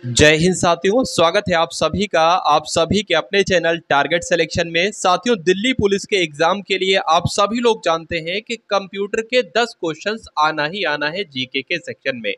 जय हिंद साथियों, स्वागत है आप सभी का आप सभी के अपने चैनल टारगेट सिलेक्शन में। साथियों, दिल्ली पुलिस के एग्जाम के लिए आप सभी लोग जानते हैं कि कंप्यूटर के 10 क्वेश्चंस आना ही आना है जीके के सेक्शन में।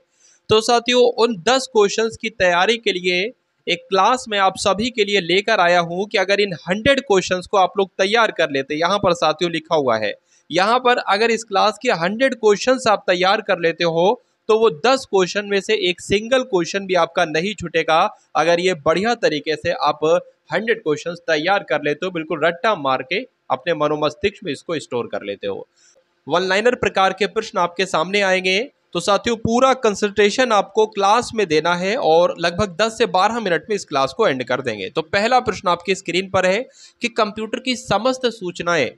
तो साथियों, उन 10 क्वेश्चंस की तैयारी के लिए एक क्लास में आप सभी के लिए लेकर आया हूं कि अगर इन 100 क्वेश्चंस को आप लोग तैयार कर लेते, यहाँ पर साथियों लिखा हुआ है, यहाँ पर अगर इस क्लास के 100 क्वेश्चंस आप तैयार कर लेते हो तो वो 10 क्वेश्चन में से एक सिंगल क्वेश्चन भी आपका नहीं छूटेगा। अगर ये बढ़िया तरीके से आप 100 क्वेश्चन तैयार कर लेते हो, बिल्कुल रट्टा मार के अपने मनोमस्तिष्क में इसको स्टोर कर लेते हो। वन लाइनर प्रकार के प्रश्न आपके सामने आएंगे। तो साथियों, पूरा कंसंट्रेशन आपको क्लास में देना है और लगभग 10 से 12 मिनट में इस क्लास को एंड कर देंगे। तो पहला प्रश्न आपकी स्क्रीन पर है कि कंप्यूटर की समस्त सूचनाएं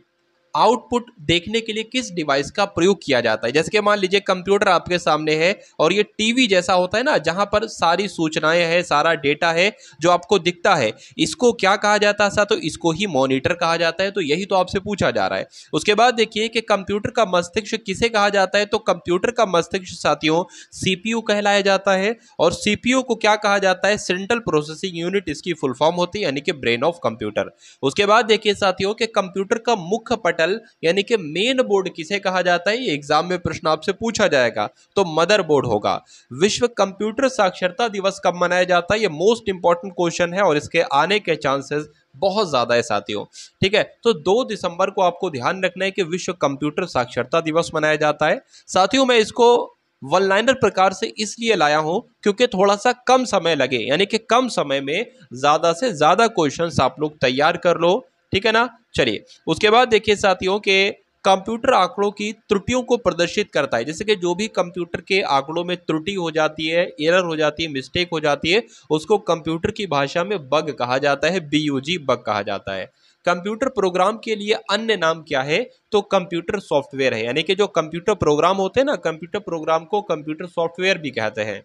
आउटपुट देखने के लिए किस डिवाइस का प्रयोग किया जाता है। जैसे कि मान लीजिए कंप्यूटर आपके सामने है और ये टीवी जैसा होता है ना, जहां पर सारी सूचनाएं है, सारा डेटा है जो आपको दिखता है, इसको क्या कहा जाता है? तो इसको ही मॉनिटर कहा जाता है। तो यही तो आपसे पूछा जा रहा है। उसके बाद देखिए कि कंप्यूटर का मस्तिष्क किसे कहा जाता है। तो कंप्यूटर का मस्तिष्क साथियों सीपीयू कहलाया जाता है। और सीपीयू को क्या कहा जाता है? सेंट्रल प्रोसेसिंग यूनिट इसकी फुल फॉर्म होती है, यानी कि ब्रेन ऑफ कंप्यूटर। उसके बाद देखिए साथियों कि कंप्यूटर का मुख्य पटल यानी कि मेन बोर्ड किसे कहा जाता है। ये एग्जाम में प्रश्न आपसे पूछा जाएगा, तो मदरबोर्ड होगा। विश्व कंप्यूटर साक्षरता दिवस कब मनाया जाता है? ये मोस्ट इंपॉर्टेंट क्वेश्चन है और इसके आने के चांसेस बहुत ज्यादा है साथियों। ठीक है, तो 2 दिसंबर को आपको ध्यान रखना है कि विश्व कंप्यूटर साक्षरता दिवस मनाया जाता है। साथियों, मैं इसको वन लाइनर प्रकार से इसलिए लाया हूं क्योंकि थोड़ा सा कम समय लगे, यानी कि कम समय में ज्यादा से ज्यादा क्वेश्चंस आप लोग तैयार कर लो। ठीक है ना। चलिए, उसके बाद देखिए साथियों के कंप्यूटर आंकड़ों की त्रुटियों को प्रदर्शित करता है। जैसे कि जो भी कंप्यूटर के आंकड़ों में त्रुटि हो जाती है, एरर हो जाती है, मिस्टेक हो जाती है, उसको कंप्यूटर की भाषा में बग कहा जाता है, बीयूजी बग कहा जाता है। कंप्यूटर प्रोग्राम के लिए अन्य नाम क्या है? तो कंप्यूटर सॉफ्टवेयर है, यानी कि जो कंप्यूटर प्रोग्राम होते हैं ना, कंप्यूटर प्रोग्राम को कंप्यूटर सॉफ्टवेयर भी कहते हैं।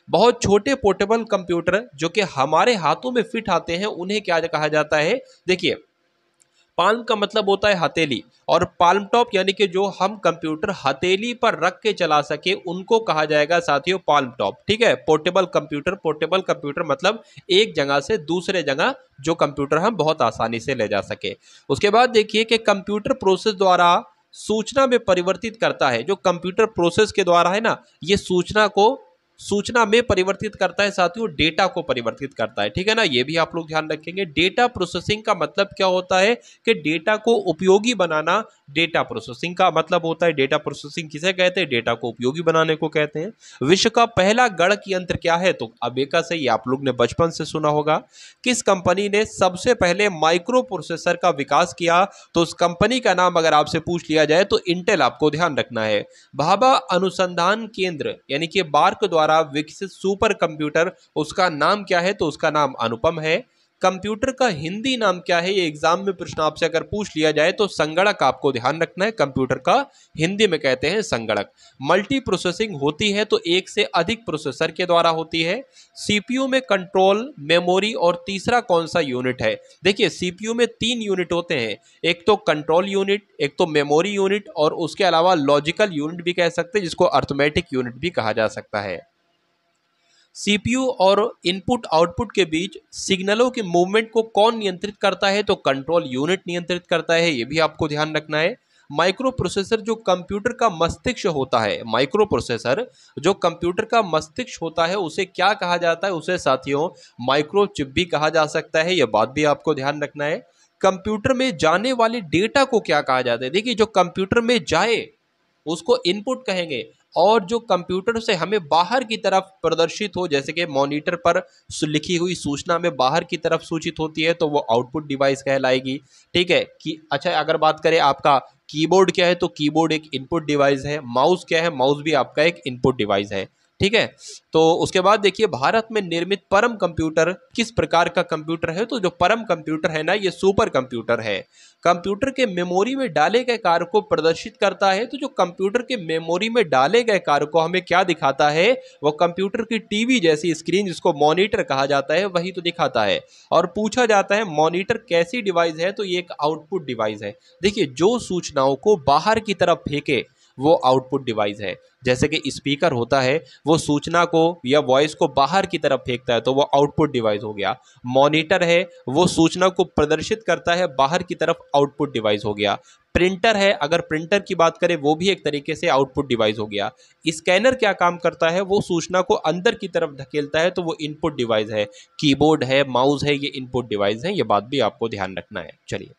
बहुत छोटे पोर्टेबल कंप्यूटर जो कि हमारे हाथों में फिट आते हैं, उन्हें क्या कहा जाता है? देखिए, पाल्म का मतलब होता है हथेली, और पाल्म टॉप यानी कि जो हम कंप्यूटर हथेली पर रख के चला सके उनको कहा जाएगा साथियों पाल्म टॉप। ठीक है, पोर्टेबल कंप्यूटर मतलब एक जगह से दूसरे जगह जो कंप्यूटर हम बहुत आसानी से ले जा सके। उसके बाद देखिए कि कंप्यूटर प्रोसेस द्वारा सूचना में परिवर्तित करता है। जो कंप्यूटर प्रोसेस के द्वारा है ना, ये सूचना में परिवर्तित करता है साथियों, डेटा को परिवर्तित करता है। ठीक है ना, ये भी आप लोग ध्यान रखेंगे। डेटा प्रोसेसिंग का मतलब क्या होता है कि डेटा को उपयोगी बनाना, डेटा प्रोसेसिंग का मतलब होता है। डेटा प्रोसेसिंग किसे कहते हैं? डेटा को उपयोगी बनाने को कहते हैं। विश्व का पहला गणक यंत्र क्या है? तो अबेका से ये आप लोग ने बचपन से सुना होगा। किस कंपनी ने सबसे पहले माइक्रो प्रोसेसर का विकास किया? तो उस कंपनी का नाम अगर आपसे पूछ लिया जाए तो इंटेल आपको ध्यान रखना है। भाभा अनुसंधान केंद्र यानी कि बार्क द्वारा विकसित सुपर कंप्यूटर, उसका नाम क्या है? तो उसका नाम अनुपम है। कंप्यूटर का हिंदी नाम क्या है? ये एग्जाम में प्रश्न आपसे अगर पूछ लिया जाए तो संगणक आपको ध्यान रखना है। कंप्यूटर का हिंदी में कहते हैं संगणक। मल्टी प्रोसेसिंग होती है तो एक से अधिक प्रोसेसर के द्वारा होती है। सीपीयू में कंट्रोल, मेमोरी और तीसरा कौन सा यूनिट है? देखिए, सीपीयू में 3 यूनिट होते हैं, एक तो कंट्रोल यूनिट, एक तो मेमोरी यूनिट, और उसके अलावा लॉजिकल यूनिट भी कह सकते हैं, जिसको अर्थमेटिक यूनिट भी कहा जा सकता है। सीपीयू और इनपुट आउटपुट के बीच सिग्नलों के मूवमेंट को कौन नियंत्रित करता है? तो कंट्रोल यूनिट नियंत्रित करता है, ये भी आपको ध्यान रखना है। माइक्रो प्रोसेसर जो कंप्यूटर का मस्तिष्क होता है, माइक्रो प्रोसेसर जो कंप्यूटर का मस्तिष्क होता है, उसे क्या कहा जाता है? उसे साथियों माइक्रो चिप भी कहा जा सकता है, यह बात भी आपको ध्यान रखना है। कंप्यूटर में जाने वाले डेटा को क्या कहा जाता है? देखिए, जो कंप्यूटर में जाए उसको इनपुट कहेंगे, और जो कंप्यूटर से हमें बाहर की तरफ प्रदर्शित हो, जैसे कि मॉनिटर पर लिखी हुई सूचना में बाहर की तरफ सूचित होती है, तो वो आउटपुट डिवाइस कहलाएगी। ठीक है कि अच्छा, अगर बात करें आपका कीबोर्ड क्या है, तो कीबोर्ड एक इनपुट डिवाइस है। माउस क्या है? माउस भी आपका एक इनपुट डिवाइस है। ठीक है, तो उसके बाद देखिए भारत में निर्मित परम कंप्यूटर किस प्रकार का कंप्यूटर है? तो जो परम कंप्यूटर है ना, ये सुपर कंप्यूटर है। कंप्यूटर के मेमोरी में डाले गए कार्य को प्रदर्शित करता है। तो जो कंप्यूटर के मेमोरी में डाले गए कार्य को हमें क्या दिखाता है? वो कंप्यूटर की टीवी जैसी स्क्रीन, जिसको मॉनिटर कहा जाता है, वही तो दिखाता है। और पूछा जाता है मॉनिटर कैसी डिवाइस है? तो ये एक आउटपुट डिवाइस है। देखिए, जो सूचनाओं को बाहर की तरफ फेंके वो आउटपुट डिवाइस है। जैसे कि स्पीकर होता है वो सूचना को या वॉइस को बाहर की तरफ फेंकता है तो वो आउटपुट डिवाइस हो गया। मॉनिटर है वो सूचना को प्रदर्शित करता है बाहर की तरफ, आउटपुट डिवाइस हो गया। प्रिंटर है, अगर प्रिंटर की बात करें वो भी एक तरीके से आउटपुट डिवाइस हो गया। स्कैनर क्या काम करता है, वो सूचना को अंदर की तरफ धकेलता है तो वो इनपुट डिवाइस है। कीबोर्ड है, माउस है, ये इनपुट डिवाइस है, ये बात भी आपको ध्यान रखना है। चलिए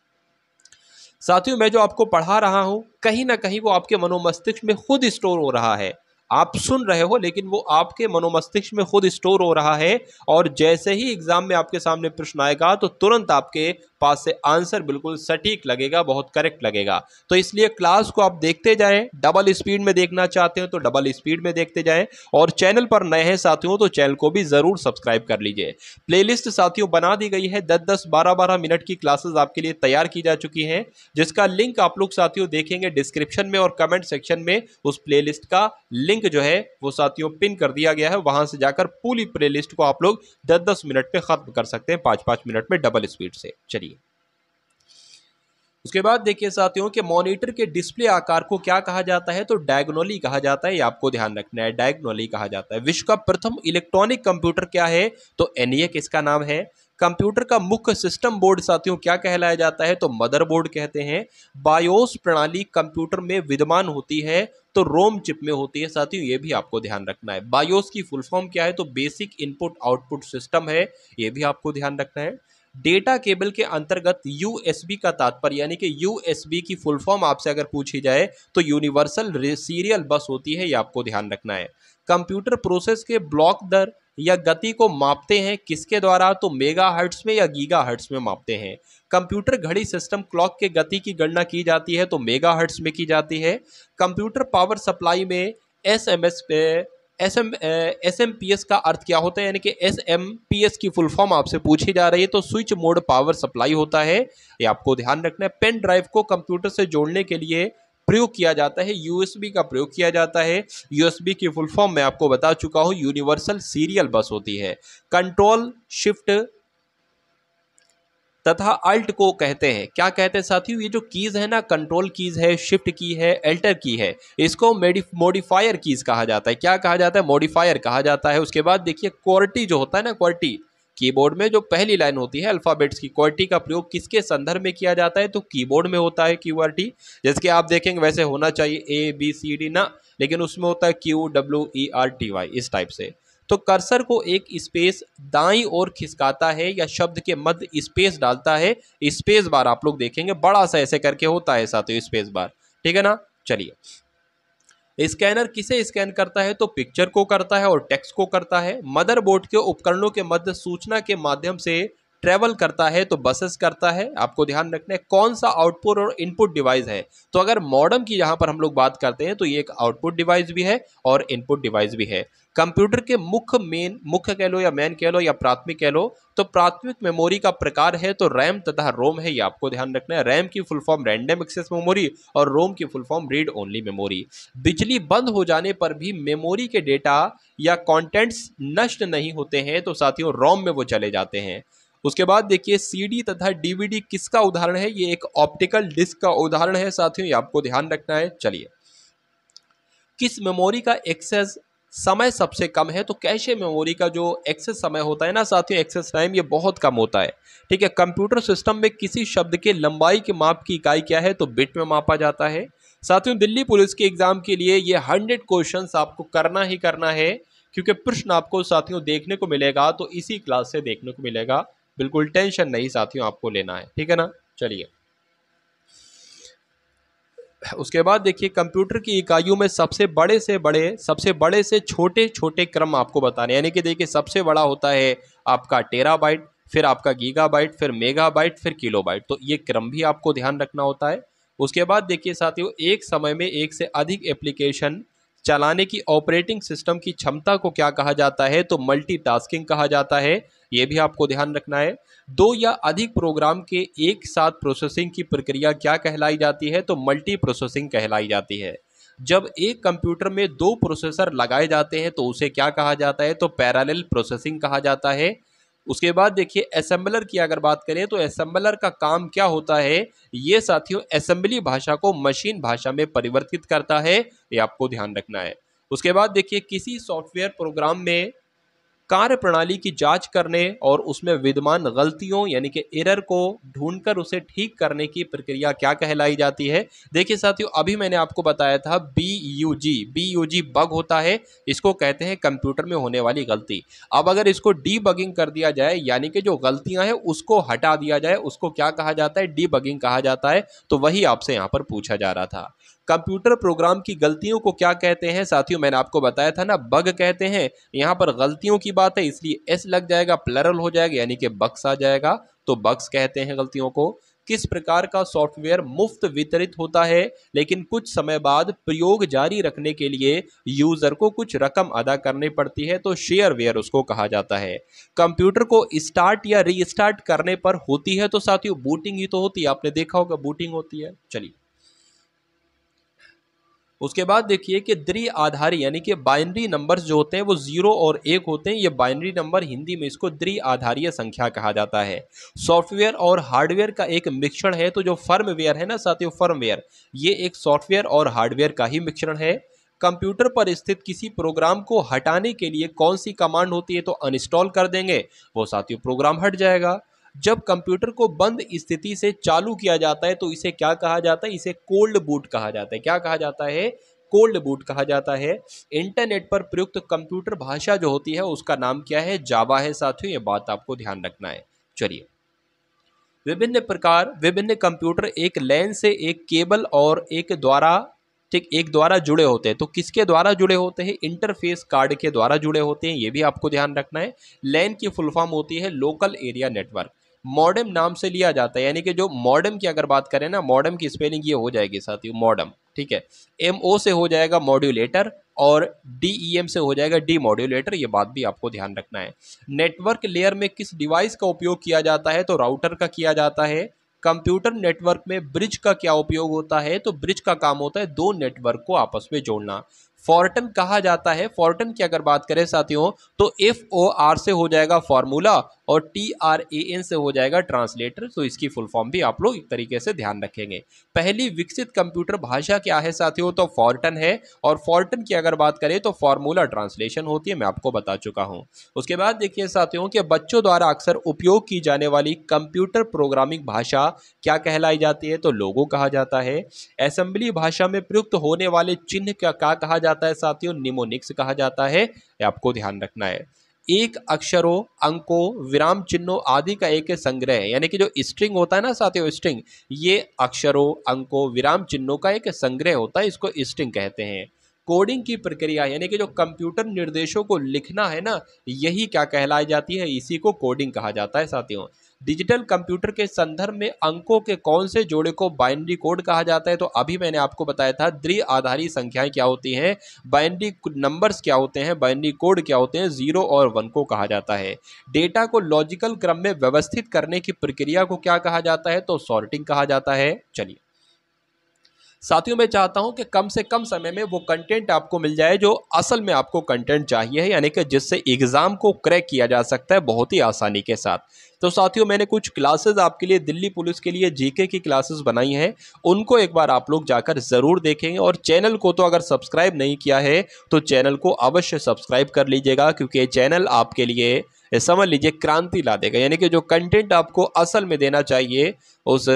साथियों, मैं जो आपको पढ़ा रहा हूं कहीं ना कहीं वो आपके मनोमस्तिष्क में खुद स्टोर हो रहा है। आप सुन रहे हो लेकिन वो आपके मनोमस्तिष्क में खुद स्टोर हो रहा है, और जैसे ही एग्जाम में आपके सामने प्रश्न आएगा तो तुरंत आपके पास से आंसर बिल्कुल सटीक लगेगा, बहुत करेक्ट लगेगा। तो इसलिए क्लास को आप देखते जाएं, डबल स्पीड में देखना चाहते हो तो डबल स्पीड में देखते जाएं, और चैनल पर नए हैं साथियों तो चैनल को भी जरूर सब्सक्राइब कर लीजिए। प्लेलिस्ट साथियों बना दी गई है, 10-10, 12-12 मिनट की क्लासेस आपके लिए तैयार की जा चुकी हैं, जिसका लिंक आप लोग साथियों देखेंगे डिस्क्रिप्शन में और कमेंट सेक्शन में। उस प्लेलिस्ट का लिंक जो है वो साथियों पिन कर दिया गया है, वहां से जाकर पूरी प्लेलिस्ट को आप लोग 10-10 मिनट में खत्म कर सकते हैं, 5-5 मिनट में डबल स्पीड से। चलिए उसके बाद देखिए साथियों कि मॉनिटर के डिस्प्ले आकार को क्या कहा जाता है, तो डायगोनली कहा जाता है, ये आपको ध्यान रखना है, डायगोनली कहा जाता है। विश्व का प्रथम इलेक्ट्रॉनिक कंप्यूटर क्या है, तो ENIAC इसका नाम है। कंप्यूटर का मुख्य सिस्टम बोर्ड साथियों क्या कहलाया जाता है, तो मदरबोर्ड कहते हैं। बायोस प्रणाली कंप्यूटर में विद्यमान होती है तो रोम चिप में होती है साथियों, ये भी आपको ध्यान रखना है। बायोस की फुल फॉर्म क्या है, तो बेसिक इनपुट आउटपुट सिस्टम है, ये भी आपको ध्यान रखना है। डेटा केबल के अंतर्गत यूएसबी का तात्पर्य, यानी कि यूएसबी की फुल फॉर्म आपसे अगर पूछी जाए तो यूनिवर्सल सीरियल बस होती है, ये आपको ध्यान रखना है। कंप्यूटर प्रोसेस के ब्लॉक दर या गति को मापते हैं किसके द्वारा, तो मेगाहर्ट्ज में या गीगाहर्ट्ज में मापते हैं। कंप्यूटर घड़ी सिस्टम क्लॉक के गति की गणना की जाती है तो मेगाहर्ट्ज में की जाती है। कंप्यूटर पावर सप्लाई में एसएमपीएस का अर्थ क्या होता है, यानी कि एसएमपीएस की फुल फॉर्म आपसे पूछी जा रही है तो स्विच मोड पावर सप्लाई होता है, ये आपको ध्यान रखना है। पेन ड्राइव को कंप्यूटर से जोड़ने के लिए प्रयोग किया जाता है, यूएसबी का प्रयोग किया जाता है। यूएसबी की फुल फॉर्म मैं आपको बता चुका हूं, यूनिवर्सल सीरियल बस होती है। कंट्रोल शिफ्ट तथा अल्ट को कहते हैं, क्या कहते हैं साथियों, ये जो कीज है ना, कंट्रोल कीज है, शिफ्ट की है, एल्टर की है, इसको मॉडिफायर कीज कहा जाता है। क्या कहा जाता है, मॉडिफायर कहा जाता है। उसके बाद देखिए क्वार्टी जो होता है ना, क्वार्टी कीबोर्ड में जो पहली लाइन होती है अल्फाबेट्स की, क्वार्टी का प्रयोग किसके संदर्भ में किया जाता है, तो कीबोर्ड में होता है क्यूआरटी। जैसे कि आप देखेंगे वैसे होना चाहिए ABCD ना, लेकिन उसमें होता है QWERTY, इस टाइप से। तो कर्सर को एक स्पेस दाईं ओर खिसकाता है या शब्द के मध्य स्पेस डालता है। स्पेस बार आप लोग देखेंगे बड़ा सा ऐसे करके होता है साथियों, स्पेस बार, ठीक है ना। चलिए स्कैनर किसे स्कैन करता है, तो पिक्चर को करता है और टेक्स्ट को करता है। मदरबोर्ड के उपकरणों के मध्य सूचना के माध्यम से ट्रेवल करता है तो बसेस करता है, आपको ध्यान रखना है। कौन सा आउटपुट और इनपुट डिवाइस है, तो अगर मॉडेम की यहां पर हम लोग बात करते हैं तो ये एक आउटपुट डिवाइस भी है और इनपुट डिवाइस भी है। कंप्यूटर के मुख्य कह लो या मेन कह लो या प्राथमिक कह लो, तो प्राथमिक मेमोरी का प्रकार है तो रैम तथा रोम है, ये आपको ध्यान रखना है। रैम की full form random access memory और रोम की full form read only memory. बिजली बंद हो जाने पर भी मेमोरी के डेटा या कंटेंट्स नष्ट नहीं होते हैं तो साथियों रोम में वो चले जाते हैं। उसके बाद देखिए सीडी तथा डीवीडी किसका उदाहरण है, ये एक ऑप्टिकल डिस्क का उदाहरण है साथियों, ये आपको ध्यान रखना है। चलिए किस मेमोरी का एक्सेस समय सबसे कम है, तो कैशे मेमोरी का जो एक्सेस समय होता है ना साथियों, एक्सेस टाइम, ये बहुत कम होता है, ठीक है। कंप्यूटर सिस्टम में किसी शब्द के लंबाई के माप की इकाई क्या है, तो बिट में मापा जाता है। साथियों दिल्ली पुलिस के एग्जाम के लिए ये 100 क्वेश्चंस आपको करना ही करना है, क्योंकि प्रश्न आपको साथियों देखने को मिलेगा तो इसी क्लास से देखने को मिलेगा, बिल्कुल टेंशन नहीं साथियों आपको लेना है, ठीक है ना। चलिए उसके बाद देखिए कंप्यूटर की इकाइयों में सबसे बड़े से छोटे छोटे क्रम आपको बताने, यानी कि देखिए सबसे बड़ा होता है आपका टेराबाइट, फिर आपका गीगाबाइट, फिर मेगाबाइट, फिर किलोबाइट, तो ये क्रम भी आपको ध्यान रखना होता है। उसके बाद देखिए साथियों एक समय में एक से अधिक एप्लीकेशन चलाने की ऑपरेटिंग सिस्टम की क्षमता को क्या कहा जाता है, तो मल्टीटास्किंग कहा जाता है, ये भी आपको ध्यान रखना है। दो या अधिक प्रोग्राम के एक साथ प्रोसेसिंग की प्रक्रिया क्या कहलाई जाती है, तो मल्टी प्रोसेसिंग कहलाई जाती है। जब एक कंप्यूटर में दो प्रोसेसर लगाए जाते हैं तो उसे क्या कहा जाता है, तो पैरेलल प्रोसेसिंग कहा जाता है। उसके बाद देखिए असेंबलर की अगर बात करें तो असेंबलर का काम क्या होता है, ये साथियों असेंबली भाषा को मशीन भाषा में परिवर्तित करता है, ये आपको ध्यान रखना है। उसके बाद देखिए किसी सॉफ्टवेयर प्रोग्राम में कार्य प्रणाली की जांच करने और उसमें विद्यमान गलतियों यानी कि एरर को ढूंढकर उसे ठीक करने की प्रक्रिया क्या कहलाई जाती है। देखिए साथियों अभी मैंने आपको बताया था बी यू जी बग होता है, इसको कहते हैं कंप्यूटर में होने वाली गलती। अब अगर इसको डीबगिंग कर दिया जाए यानी कि जो गलतियां हैं उसको हटा दिया जाए, उसको क्या कहा जाता है, डीबगिंग कहा जाता है। तो वही आपसे यहाँ पर पूछा जा रहा था। कंप्यूटर प्रोग्राम की गलतियों को क्या कहते हैं साथियों, मैंने आपको बताया था ना, बग कहते हैं। यहाँ पर गलतियों की बात है इसलिए एस लग जाएगा, प्लरल हो जाएगा यानी कि बग्स आ जाएगा, तो बग्स कहते हैं गलतियों को। किस प्रकार का सॉफ्टवेयर मुफ्त वितरित होता है लेकिन कुछ समय बाद प्रयोग जारी रखने के लिए यूजर को कुछ रकम अदा करनी पड़ती है, तो शेयरवेयर उसको कहा जाता है। कंप्यूटर को स्टार्ट या रीस्टार्ट करने पर होती है तो साथियों बूटिंग ही तो होती है, आपने देखा होगा बूटिंग होती है। चलिए उसके बाद देखिए कि द्विआधारी यानी कि बाइनरी नंबर्स जो होते हैं वो 0 और 1 होते हैं। ये बाइनरी नंबर हिंदी में इसको द्विआधारीय संख्या कहा जाता है। सॉफ्टवेयर और हार्डवेयर का एक मिश्रण है, तो जो फर्मवेयर है ना साथियों, फर्मवेयर ये एक सॉफ्टवेयर और हार्डवेयर का ही मिश्रण है। कंप्यूटर पर स्थित किसी प्रोग्राम को हटाने के लिए कौन सी कमांड होती है, तो अनइंस्टॉल कर देंगे, वो साथियों प्रोग्राम हट जाएगा। जब कंप्यूटर को बंद स्थिति से चालू किया जाता है तो इसे क्या कहा जाता है, इसे कोल्ड बूट कहा जाता है। क्या कहा जाता है, कोल्ड बूट कहा जाता है। इंटरनेट पर प्रयुक्त कंप्यूटर भाषा जो होती है उसका नाम क्या है, जावा है साथियों, ये बात आपको ध्यान रखना है। चलिए विभिन्न कंप्यूटर एक लैन से एक केबल और एक द्वारा जुड़े होते हैं, तो किसके द्वारा जुड़े होते हैं, इंटरफेस कार्ड के द्वारा जुड़े होते हैं, ये भी आपको ध्यान रखना है। लैन की फुल फॉर्म होती है लोकल एरिया नेटवर्क। मॉडेम नाम से लिया जाता है, यानी कि जो मॉडेम की अगर बात करें ना, मॉडेम की स्पेलिंग ये हो जाएगी साथियों मॉडेम, ठीक है। MO से हो जाएगा मॉड्यूलेटर और DEM से हो जाएगा डी मॉड्यूलेटर, ये बात भी आपको ध्यान रखना है। नेटवर्क लेयर में किस डिवाइस का उपयोग किया जाता है, तो राउटर का किया जाता है। कंप्यूटर नेटवर्क में ब्रिज का क्या उपयोग होता है, तो ब्रिज का काम होता है दो नेटवर्क को आपस में जोड़ना। फॉर्टन कहा जाता है, फॉर्टन की अगर बात करें साथियों तो FOR से हो जाएगा फॉर्मूला और TRAN से हो जाएगा ट्रांसलेटर, तो इसकी फुल फॉर्म भी आप लोग एक तरीके से ध्यान रखेंगे। पहली विकसित कंप्यूटर भाषा क्या है साथियों, तो फॉर्टन है। और फॉर्टन की अगर बात करें तो फॉर्मूला ट्रांसलेशन होती है, मैं आपको बता चुका हूं। उसके बाद देखिए साथियों कि बच्चों द्वारा अक्सर उपयोग की जाने वाली कंप्यूटर प्रोग्रामिंग भाषा क्या कहलाई जाती है, तो लोगो कहा जाता है। असेंबली भाषा में प्रयुक्त होने वाले चिन्ह क्या कहा जाता है साथियों, निमोनिक्स कहा जाता है, ये आपको ध्यान रखना है। एक अक्षरों, अंकों, विराम चिन्हों आदि का एक संग्रह है, यानी कि जो स्ट्रिंग होता है ना साथियों, स्ट्रिंग ये अक्षरों, अंकों, विराम चिन्हों का एक संग्रह होता है, इसको स्ट्रिंग कहते हैं। कोडिंग की प्रक्रिया यानी कि जो कंप्यूटर निर्देशों को लिखना है ना, यही क्या कहलाई जाती है, इसी को कोडिंग कहा जाता है साथियों। डिजिटल कंप्यूटर के संदर्भ में अंकों के कौन से जोड़े को बाइनरी कोड कहा जाता है, तो अभी मैंने आपको बताया था द्विआधारी संख्याएं क्या होती हैं, बाइनरी नंबर्स क्या होते हैं, बाइनरी कोड क्या होते हैं, 0 और 1 को कहा जाता है। डेटा को लॉजिकल क्रम में व्यवस्थित करने की प्रक्रिया को क्या कहा जाता है, तो सॉर्टिंग कहा जाता है। चलिए साथियों मैं चाहता हूं कि कम से कम समय में वो कंटेंट आपको मिल जाए जो असल में आपको कंटेंट चाहिए है, यानी कि जिससे एग्जाम को क्रैक किया जा सकता है बहुत ही आसानी के साथ। तो साथियों मैंने कुछ क्लासेस आपके लिए दिल्ली पुलिस के लिए जीके की क्लासेस बनाई हैं, उनको एक बार आप लोग जाकर ज़रूर देखेंगे। और चैनल को तो अगर सब्सक्राइब नहीं किया है तो चैनल को अवश्य सब्सक्राइब कर लीजिएगा, क्योंकि चैनल आपके लिए समझ लीजिए क्रांति ला देगा, यानी कि जो कंटेंट आपको असल में देना चाहिए उस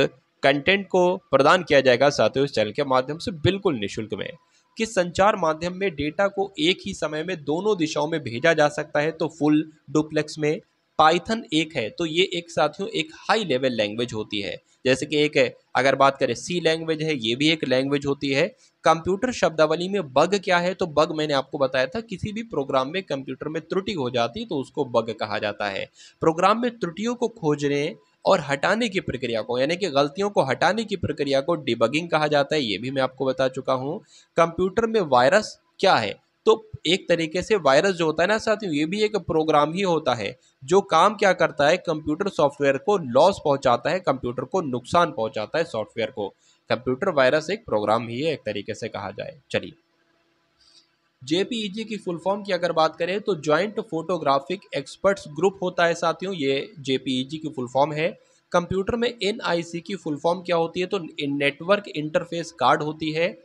कंटेंट को प्रदान किया जाएगा साथियों इस चैनल के माध्यम से बिल्कुल निःशुल्क में। किस संचार माध्यम में डेटा को एक ही समय में दोनों दिशाओं में भेजा जा सकता है, तो फुल डुप्लेक्स में। पाइथन एक है, तो ये एक साथियों एक हाई लेवल लैंग्वेज होती है, जैसे कि एक अगर बात करें सी लैंग्वेज है, ये भी एक लैंग्वेज होती है। कंप्यूटर शब्दावली में बग क्या है, तो बग मैंने आपको बताया था किसी भी प्रोग्राम में कंप्यूटर में त्रुटि हो जाती तो उसको बग कहा जाता है। प्रोग्राम में त्रुटियों को खोजने और हटाने की प्रक्रिया को यानी कि गलतियों को हटाने की प्रक्रिया को डिबगिंग कहा जाता है, ये भी मैं आपको बता चुका हूँ। कंप्यूटर में वायरस क्या है, तो एक तरीके से वायरस जो होता है ना साथियों, ये भी एक प्रोग्राम ही होता है जो काम क्या करता है, कंप्यूटर सॉफ्टवेयर को लॉस पहुंचाता है, कंप्यूटर को नुकसान पहुंचाता है सॉफ्टवेयर को। कंप्यूटर वायरस एक प्रोग्राम ही है एक तरीके से कहा जाए। चलिए जेपीईजी की फुल फॉर्म की अगर बात करें तो ज्वाइंट फोटोग्राफिक एक्सपर्ट्स ग्रुप होता है साथियों, ये जेपीईजी की फुल फॉर्म है। कंप्यूटर में एनआईसी की फुल फॉर्म क्या होती है, तो नेटवर्क इंटरफेस कार्ड होती है।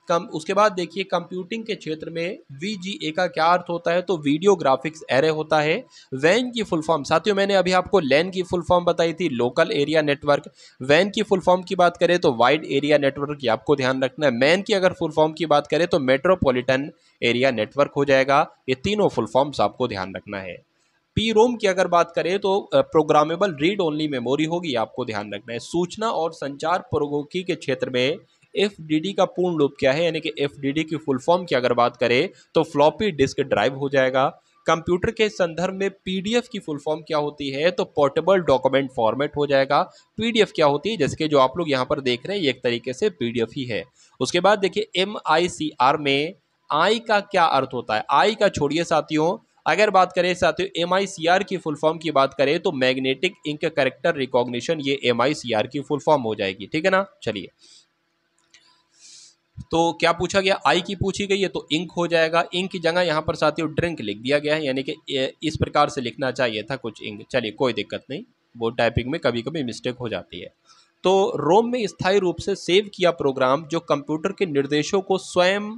कम उसके बाद देखिए कंप्यूटिंग के क्षेत्र में वीजीए का क्या अर्थ होता है, तो वीडियो ग्राफिक्स एरे होता है। वैन की फुल फॉर्म साथियों, मैंने अभी आपको लैन की फुल फॉर्म बताई थी, लोकल एरिया नेटवर्क। वैन की फुल फॉर्म की बात करें तो वाइड एरिया नेटवर्क, की आपको ध्यान रखना है। मैन की अगर फुल फॉर्म की बात करें तो मेट्रोपॉलिटन एरिया नेटवर्क हो जाएगा। ये तीनों फुल फॉर्म्स आपको ध्यान रखना है। पी रोम की अगर बात करें तो प्रोग्रामेबल रीड ओनली मेमोरी होगी, आपको ध्यान रखना है। सूचना और संचार प्रौद्योगिकी के क्षेत्र में एफडीडी का पूर्ण रूप क्या है, यानी कि एफडीडी की फुल फॉर्म की अगर बात करें तो फ्लॉपी डिस्क ड्राइव हो जाएगा। कंप्यूटर के संदर्भ में पीडीएफ की फुल फॉर्म क्या होती है, तो पोर्टेबल डॉक्यूमेंट फॉर्मेट हो जाएगा। पीडीएफ क्या होती है, जैसे कि जो आप लोग यहाँ पर देख रहे हैं ये एक तरीके से पीडीएफ ही है। उसके बाद देखिए एमआईसीआर में आई का क्या अर्थ होता है, आई का छोड़िए साथियों, अगर बात करें साथियों एमआईसीआर की फुल फॉर्म की बात करें तो मैग्नेटिक इंक कैरेक्टर रिकॉग्निशन, ये एमआईसीआर की फुल फॉर्म हो जाएगी, ठीक है ना। चलिए, तो क्या पूछा गया, आई की पूछी गई है तो इंक हो जाएगा। इंक की जगह यहाँ पर साथियों ड्रिंक लिख दिया गया है, यानी कि इस प्रकार से लिखना चाहिए था कुछ इंक। चलिए कोई दिक्कत नहीं, वो टाइपिंग में कभी कभी मिस्टेक हो जाती है। तो रोम में स्थायी रूप से सेव किया प्रोग्राम जो कंप्यूटर के निर्देशों को स्वयं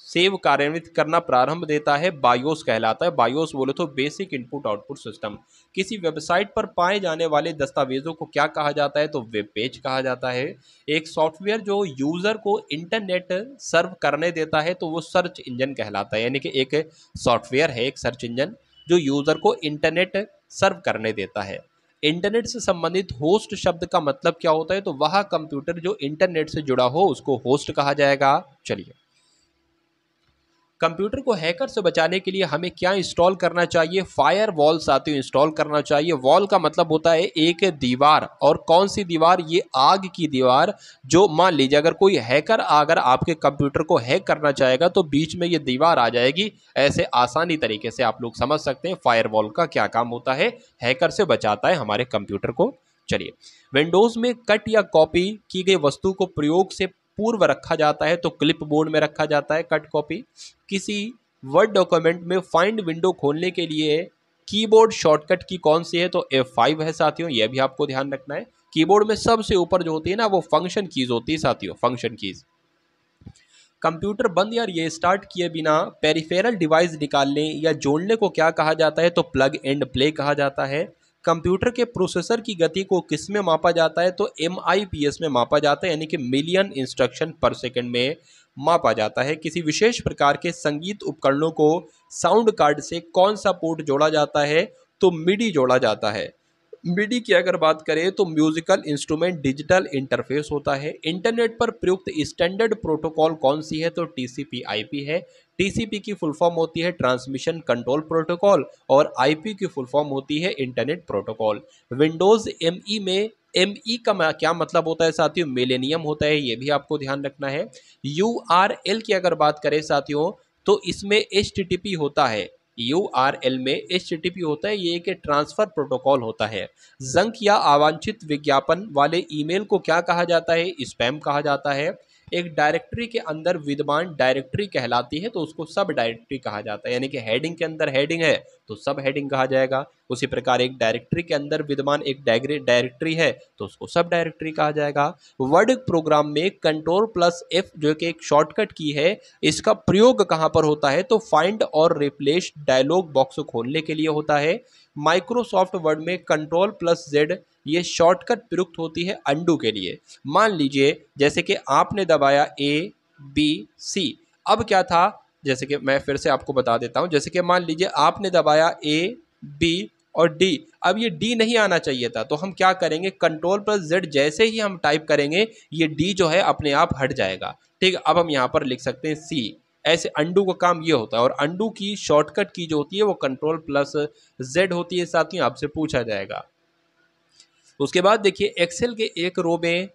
सेव कार्यान्वित करना प्रारंभ देता है, बायोस कहलाता है। बायोस बोले तो बेसिक इनपुट आउटपुट सिस्टम। किसी वेबसाइट पर पाए जाने वाले दस्तावेजों को क्या कहा जाता है, तो वेब पेज कहा जाता है। एक सॉफ्टवेयर जो यूजर को इंटरनेट सर्व करने देता है तो वो सर्च इंजन कहलाता है, यानी कि एक सॉफ्टवेयर है, एक सर्च इंजन जो यूजर को इंटरनेट सर्व करने देता है। इंटरनेट से संबंधित होस्ट शब्द का मतलब क्या होता है, तो वह कंप्यूटर जो इंटरनेट से जुड़ा हो उसको होस्ट कहा जाएगा। चलिए, कंप्यूटर को हैकर से बचाने के लिए हमें क्या इंस्टॉल करना चाहिए, फायर वॉल साथियों इंस्टॉल करना चाहिए। वॉल का मतलब होता है एक दीवार, और कौन सी दीवार, ये आग की दीवार। जो मान लीजिए अगर कोई हैकर अगर आपके कंप्यूटर को हैक करना चाहेगा तो बीच में ये दीवार आ जाएगी। ऐसे आसानी तरीके से आप लोग समझ सकते हैं फायर वॉल का क्या काम होता है, हैकर से बचाता है हमारे कंप्यूटर को। चलिए, विंडोज में कट या कॉपी की गई वस्तु को प्रयोग से पूर्व रखा जाता है, तो क्लिप बोर्ड में रखा जाता है कट कॉपी। किसी वर्ड डॉक्यूमेंट में फाइंड विंडो खोलने के लिए कीबोर्ड शॉर्टकट की कौन सी है, तो F5 है साथियों, यह भी आपको ध्यान रखना है। कीबोर्ड में सबसे ऊपर जो होती है ना वो फंक्शन कीज होती है साथियों, फंक्शन कीज। कंप्यूटर बंद या रीस्टार्ट किए बिना पेरिफेरल डिवाइस निकालने या जोड़ने को क्या कहा जाता है, तो प्लग एंड प्ले कहा जाता है। कंप्यूटर के प्रोसेसर की गति को किस में मापा जाता है, तो MIPS में मापा जाता है, यानी कि मिलियन इंस्ट्रक्शन पर सेकंड में मापा जाता है। किसी विशेष प्रकार के संगीत उपकरणों को साउंड कार्ड से कौन सा पोर्ट जोड़ा जाता है, तो मिडी जोड़ा जाता है। मिडी की अगर बात करें तो म्यूजिकल इंस्ट्रूमेंट डिजिटल इंटरफेस होता है। इंटरनेट पर प्रयुक्त स्टैंडर्ड प्रोटोकॉल कौन सी है, तो TCP/IP है। TCP की फुल फॉर्म होती है ट्रांसमिशन कंट्रोल प्रोटोकॉल, और IP की फुल फॉर्म होती है इंटरनेट प्रोटोकॉल। विंडोज ME में ME का क्या मतलब होता है साथियों, मिलेनियम होता है, ये भी आपको ध्यान रखना है। URL की अगर बात करें साथियों तो इसमें HTTP होता है। URL में HTTP होता है, ये एक ट्रांसफर प्रोटोकॉल होता है। जंक या अवांछित विज्ञापन वाले ईमेल को क्या कहा जाता है, स्पैम कहा जाता है। एक डायरेक्टरी के अंदर विद्यमान डायरेक्टरी कहलाती है तो उसको सब डायरेक्टरी कहा जाता है, यानी कि हेडिंग के अंदर हेडिंग है तो सब हेडिंग कहा जाएगा। उसी प्रकार एक डायरेक्टरी के अंदर विद्यमान एक डायरेक्टरी है तो उसको सब डायरेक्टरी कहा जाएगा। वर्ड प्रोग्राम में Ctrl+F जो कि एक शॉर्टकट की है, इसका प्रयोग कहाँ पर होता है, तो फाइंड और रिप्लेस डायलॉग बॉक्स खोलने के लिए होता है। माइक्रोसॉफ्ट वर्ड में Ctrl+Z ये शॉर्टकट प्रयुक्त होती है अंडू के लिए। मान लीजिए जैसे कि आपने दबाया A B C, अब क्या था, जैसे कि मैं फिर से आपको बता देता हूं, जैसे कि मान लीजिए आपने दबाया A B और D, अब ये D नहीं आना चाहिए था, तो हम क्या करेंगे, Ctrl+Z जैसे ही हम टाइप करेंगे ये D जो है अपने आप हट जाएगा। ठीक है, अब हम यहाँ पर लिख सकते हैं C। ऐसे अंडू का काम ये होता है, और अंडू की शॉर्टकट की जो होती है वो Ctrl+Z होती है साथियों, आपसे पूछा जाएगा। उसके बाद देखिए एक्सेल के एक रो में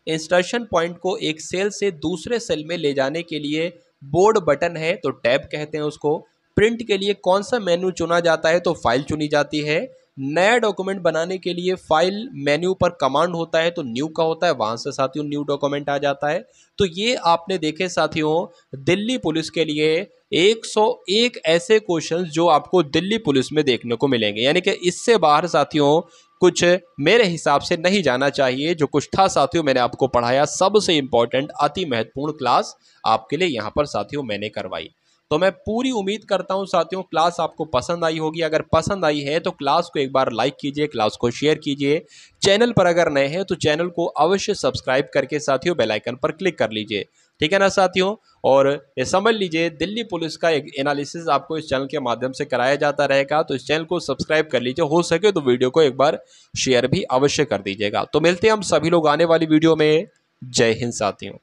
इंसर्शन पॉइंट को एक सेल से दूसरे सेल में ले जाने के लिए बोर्ड बटन है तो टैब कहते हैं उसको। प्रिंट के लिए कौन सा मेनू चुना जाता है, तो फाइल चुनी जाती है। नया डॉक्यूमेंट बनाने के लिए फाइल मेन्यू पर कमांड होता है तो न्यू का होता है, वहां से साथियों न्यू डॉक्यूमेंट आ जाता है। तो ये आपने देखे साथियों दिल्ली पुलिस के लिए 101 ऐसे क्वेश्चंस जो आपको दिल्ली पुलिस में देखने को मिलेंगे, यानी कि इससे बाहर साथियों कुछ मेरे हिसाब से नहीं जाना चाहिए। जो कुछ था साथियों मैंने आपको पढ़ाया, सबसे इंपॉर्टेंट अति महत्वपूर्ण क्लास आपके लिए यहाँ पर साथियों मैंने करवाई। तो मैं पूरी उम्मीद करता हूं साथियों क्लास आपको पसंद आई होगी। अगर पसंद आई है तो क्लास को एक बार लाइक कीजिए, क्लास को शेयर कीजिए। चैनल पर अगर नए हैं तो चैनल को अवश्य सब्सक्राइब करके साथियों बेल आइकन पर क्लिक कर लीजिए, ठीक है ना साथियों। और ये समझ लीजिए दिल्ली पुलिस का एक एनालिसिस आपको इस चैनल के माध्यम से कराया जाता रहेगा, तो इस चैनल को सब्सक्राइब कर लीजिए। हो सके तो वीडियो को एक बार शेयर भी अवश्य कर दीजिएगा। तो मिलते हैं हम सभी लोग आने वाली वीडियो में। जय हिंद साथियों।